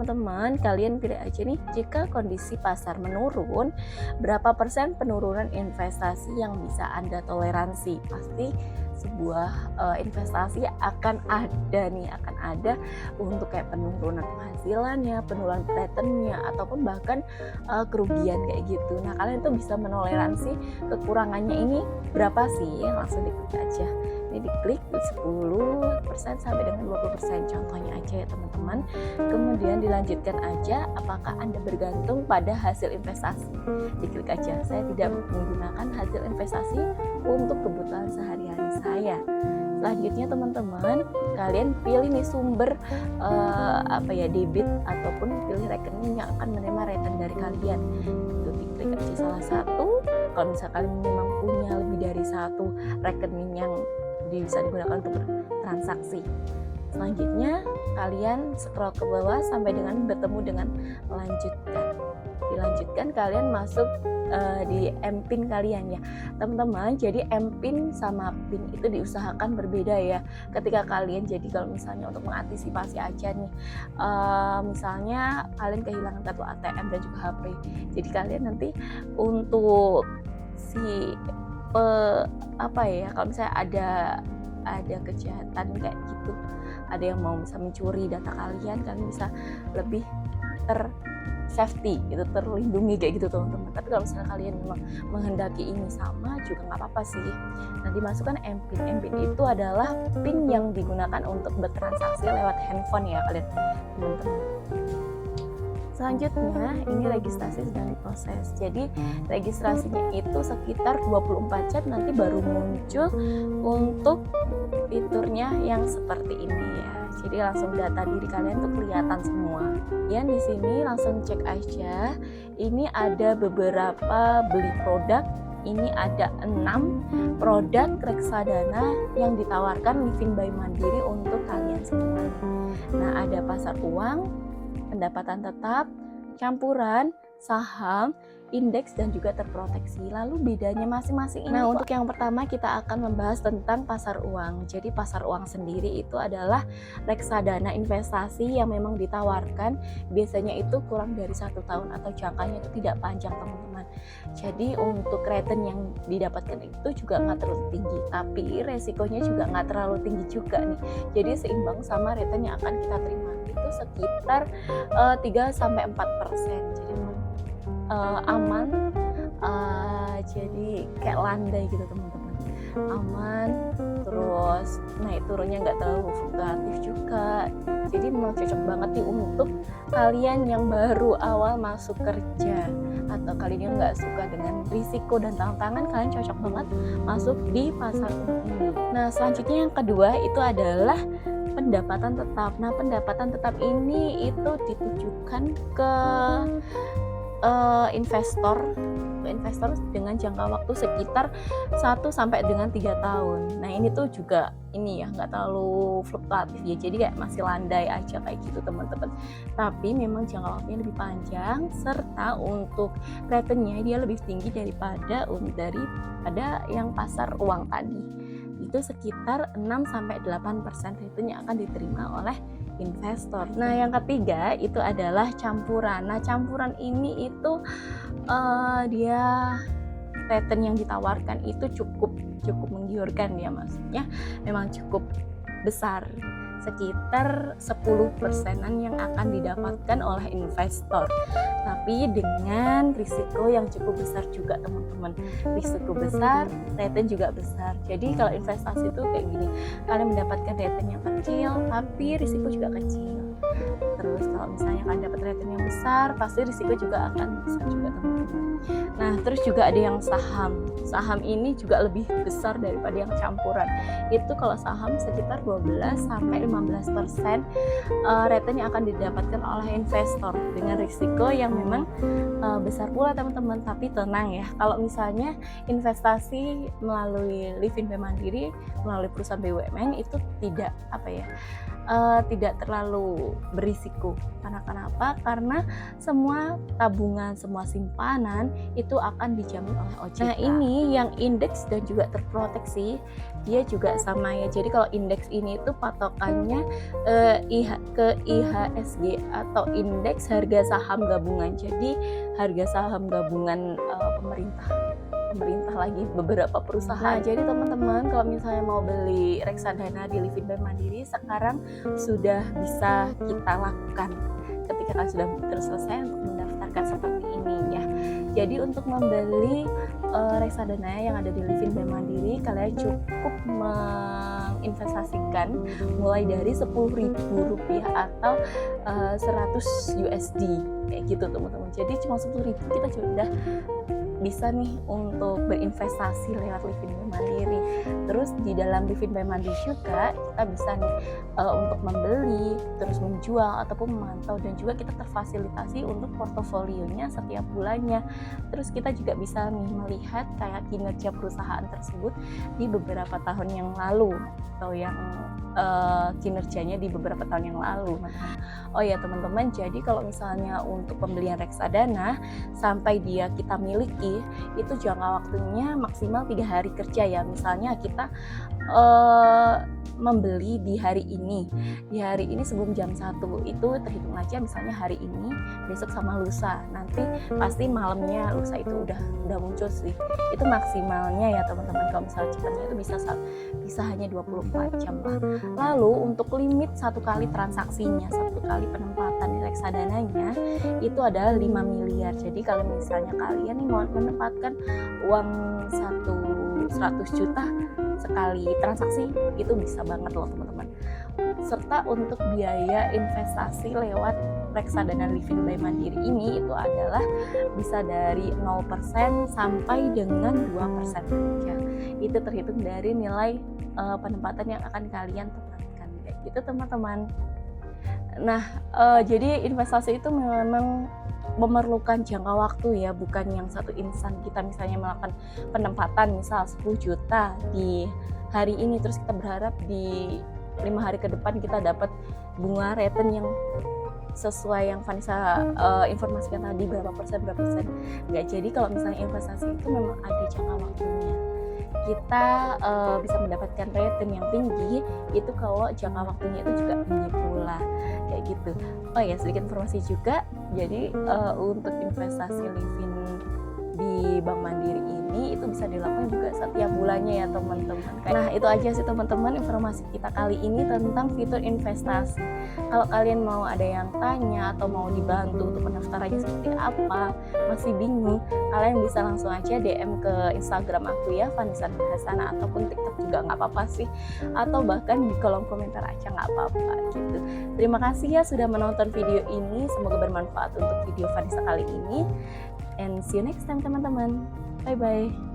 teman-teman, kalian pilih aja nih, jika kondisi pasar menurun, berapa persen penurunan investasi yang bisa Anda toleransi? Pasti sebuah investasi akan ada untuk kayak penurunan penghasilannya, penurunan returnnya, ataupun bahkan kerugian kayak gitu. Nah, kalian tuh bisa menoleransi kekurangannya ini berapa sih? Langsung diklik aja. Ini diklik 10% sampai dengan 20%, contohnya aja ya teman-teman. Kemudian dilanjutkan aja, apakah Anda bergantung pada hasil investasi? Diklik aja, saya tidak menggunakan hasil investasi untuk kebutuhan sehari-hari saya. Selanjutnya teman-teman, kalian pilih nih sumber debit ataupun pilih rekening yang akan menerima return dari kalian. Itu diklik aja salah satu. Kalau misalkan memang punya lebih dari satu rekening yang bisa digunakan untuk bertransaksi. Selanjutnya kalian scroll ke bawah sampai dengan bertemu dengan lanjutkan. Dilanjutkan, kalian masuk di MPIN kalian ya teman-teman. Jadi MPIN sama PIN itu diusahakan berbeda ya ketika kalian, jadi kalau misalnya untuk mengantisipasi aja nih, misalnya kalian kehilangan kartu ATM dan juga HP, jadi kalian nanti untuk kalau misalnya ada kejahatan kayak gitu, ada yang mau bisa mencuri data kalian bisa lebih safety, itu terlindungi kayak gitu teman-teman. Tapi kalau misalnya kalian memang menghendaki ini sama juga nggak apa-apa sih. Nah, dimasukkan MPIN. MPIN itu adalah PIN yang digunakan untuk bertransaksi lewat handphone ya kalian teman-teman. Selanjutnya ini registrasi sedang diproses. Jadi registrasinya itu sekitar 24 jam nanti baru muncul untuk fiturnya yang seperti ini ya. Jadi langsung data diri kalian tuh kelihatan semua. Yang di sini langsung cek aja. Ini ada beberapa beli produk. Ini ada 6 produk reksadana yang ditawarkan Livin by Mandiri untuk kalian semua. Nah, ada pasar uang, pendapatan tetap, campuran, saham, indeks, dan juga terproteksi. Lalu bedanya masing-masing ini. Nah, untuk yang pertama kita akan membahas tentang pasar uang. Jadi pasar uang sendiri itu adalah reksadana investasi yang memang ditawarkan, biasanya itu kurang dari 1 tahun atau jangkanya itu tidak panjang teman-teman. Jadi untuk return yang didapatkan itu juga nggak terlalu tinggi, tapi resikonya juga nggak terlalu tinggi juga nih. Jadi seimbang sama return yang akan kita terima, itu sekitar 3-4%. Jadi aman, jadi kayak landai gitu teman-teman, aman, terus naik turunnya nggak terlalu fluktuatif juga. Jadi memang cocok banget nih untuk kalian yang baru awal masuk kerja atau kalian yang nggak suka dengan risiko dan tantangan, kalian cocok banget masuk di pasar uang ini. Nah, selanjutnya yang kedua itu adalah pendapatan tetap. Nah, pendapatan tetap ini itu ditujukan ke investor dengan jangka waktu sekitar 1 sampai dengan 3 tahun. Nah, ini tuh juga ini ya nggak terlalu fluktuatif ya, jadi kayak masih landai aja kayak gitu teman-teman. Tapi memang jangka waktunya lebih panjang, serta untuk returnnya dia lebih tinggi daripada yang pasar uang tadi. Itu sekitar 6-8% return yang akan diterima oleh investor. Nah, yang ketiga itu adalah campuran. Nah, campuran ini itu dia return yang ditawarkan itu cukup menggiurkan ya, maksudnya memang cukup besar, sekitar 10%-an yang akan didapatkan oleh investor, tapi dengan risiko yang cukup besar juga teman-teman. Risiko besar, return juga besar. Jadi kalau investasi itu kayak gini, kalian mendapatkan return yang kecil tapi risiko juga kecil. Terus kalau misalnya kalian dapat return yang besar, pasti risiko juga akan besar juga teman-teman. Nah, terus juga ada yang saham. Saham ini juga lebih besar daripada yang campuran. Itu kalau saham sekitar 12-15% return yang akan didapatkan oleh investor dengan risiko yang memang besar pula teman-teman. Tapi tenang ya, kalau misalnya investasi melalui Livin by Mandiri, melalui perusahaan BUMN itu tidak tidak terlalu berisiko. Karena kenapa? Karena semua tabungan, semua simpanan itu akan dijamin oleh OJK. Nah, ini yang indeks dan juga terproteksi, dia juga sama ya. Jadi kalau indeks ini itu patokannya ke IHSG atau indeks harga saham gabungan. Jadi harga saham gabungan pemerintah lagi beberapa perusahaan. Nah, jadi teman-teman kalau misalnya mau beli reksadana di Livin Bank Mandiri sekarang sudah bisa kita lakukan ketika kalian sudah selesai untuk mendaftarkan seperti ini ya. Jadi untuk membeli reksadana yang ada di Livin Bank Mandiri, kalian cukup menginvestasikan mulai dari Rp10.000 atau 100 USD kayak gitu teman-teman. Jadi cuma 10.000 kita sudah bisa nih untuk berinvestasi lewat Livin Bank Mandiri. Terus di dalam Livin Bank Mandiri juga kita bisa nih untuk membeli, terus menjual ataupun memantau, dan juga kita terfasilitasi untuk portofolionya setiap bulannya. Terus kita juga bisa nih melihat kayak kinerja perusahaan tersebut di beberapa tahun yang lalu atau yang kinerjanya di beberapa tahun yang lalu. Oh ya teman-teman, jadi kalau misalnya untuk pembelian reksadana sampai dia kita miliki itu jangka waktunya maksimal 3 hari kerja ya. Misalnya kita membeli di hari ini sebelum jam 1 itu terhitung aja misalnya hari ini, besok sama lusa, nanti pasti malamnya lusa itu udah muncul sih. Itu maksimalnya ya teman-teman. Kalau misalnya cepatnya itu bisa hanya 24 jam lah. Lalu untuk limit satu kali transaksinya, satu kali penempatan reksadananya itu adalah 5 miliar. Jadi kalau misalnya kalian nih mau menempatkan uang 100 juta sekali transaksi, itu bisa banget loh teman-teman. Serta untuk biaya investasi lewat reksadana Livin Bank Mandiri ini itu adalah bisa dari 0% sampai dengan 2% saja. Itu terhitung dari nilai penempatan yang akan kalian tempatkan kayak gitu teman-teman. Nah, jadi investasi itu memang memerlukan jangka waktu ya, bukan yang satu insan. Kita misalnya melakukan penempatan misal 10 juta di hari ini, terus kita berharap di 5 hari ke depan kita dapat bunga return yang sesuai yang Vanessa informasikan tadi berapa persen. Nggak. Jadi kalau misalnya investasi itu memang ada jangka waktunya. Kita bisa mendapatkan return yang tinggi itu kalau jangka waktunya itu juga tinggi pula kayak gitu. Oh ya, sedikit informasi juga. Jadi untuk investasi Livin di Bank Mandiri ini itu bisa dilakukan juga setiap bulannya ya teman-teman. Nah itu aja sih teman-teman informasi kita kali ini tentang fitur investasi. Kalau kalian mau ada yang tanya atau mau dibantu untuk pendaftarannya seperti apa, masih bingung, kalian bisa langsung aja DM ke Instagram aku ya, Vanessa Hasana, ataupun TikTok juga nggak apa-apa sih, atau bahkan di kolom komentar aja nggak apa-apa gitu. Terima kasih ya sudah menonton video ini, semoga bermanfaat untuk video Vanessa kali ini. And see you next time teman-teman. Bye-bye.